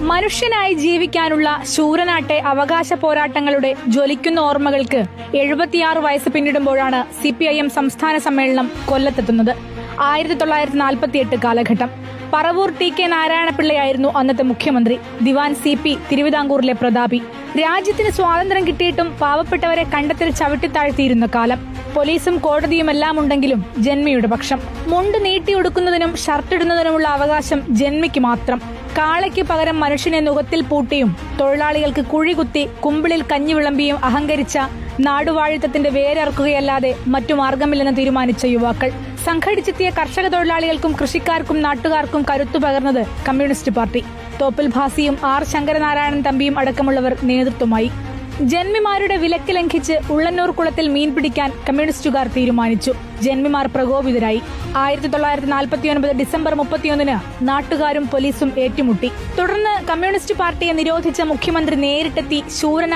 മനുഷ്യനായി ജീവിക്കാനുള്ള ശൂരനാട്ടെ അവകാശ പോരാട്ടങ്ങളുടെ ജ്വലിക്കുന്ന ഓർമ്മകൾക്ക് 76 വയസ്സ് പിന്നിടുമ്പോഴാണ് CPIM സംസ്ഥാന സമ്മേളനം കൊല്ലത്തെത്തുന്നത്. 1948 കാലഘട്ടം. പറവൂർ TK നാരായണപിള്ളയായിരുന്നു അന്നത്തെ മുഖ്യമന്ത്രി. ദിവാൻ CP തിരുവിതാംകൂറിലെ പ്രതാപി. രാജ്യത്തിന് സ്വാതന്ത്ര്യം കിട്ടിയിട്ടും പാവപ്പെട്ടവരെ കണ്ടത്തിൽ ചവിട്ടിത്താഴ്ത്തിയിരുന്ന കാലം. പോലീസും കോടതിയുമെല്ലാം ഉണ്ടെങ്കിലും ജന്മിയുടെ പക്ഷം. മുണ്ട് നീട്ടിയൊടുക്കുന്നതിനും ഷർട്ടിടുന്നതിനുമുള്ള അവകാശം ജന്മിക്ക് മാത്രം. കാളയ്ക്ക് പകരം മനുഷ്യനെ നുകത്തിൽ പൂട്ടിയും തൊഴിലാളികൾക്ക് കുഴികുത്തി കുമ്പിളിൽ കഞ്ഞി വിളമ്പിയും അഹങ്കരിച്ച നാടുവാഴിത്തത്തിന്റെ വേരറക്കുകയല്ലാതെ മറ്റു മാർഗമില്ലെന്ന് തീരുമാനിച്ച യുവാക്കൾ. സംഘടിച്ചെത്തിയ കർഷക തൊഴിലാളികൾക്കും കൃഷിക്കാർക്കും നാട്ടുകാർക്കും കരുത്തു പകർന്നത് കമ്മ്യൂണിസ്റ്റ് പാർട്ടി. തോപ്പിൽ ഭാസിയും R ശങ്കരനാരായണൻ തമ്പിയും അടക്കമുള്ളവർ നേതൃത്വമായി. ജന്മിമാരുടെ വിലക്ക് ലംഘിച്ച് ഉള്ളന്നൂർ കുളത്തിൽ മീൻ പിടിക്കാൻ കമ്മ്യൂണിസ്റ്റുകാർ തീരുമാനിച്ചു. ജന്മിമാർ പ്രകോപിതരായി. 1949 ഡിസംബർ 31 നാട്ടുകാരും പോലീസും ഏറ്റുമുട്ടി. തുടർന്ന് കമ്മ്യൂണിസ്റ്റ് പാർട്ടിയെ നിരോധിച്ച മുഖ്യമന്ത്രി നേരിട്ടെത്തി ശൂരനായ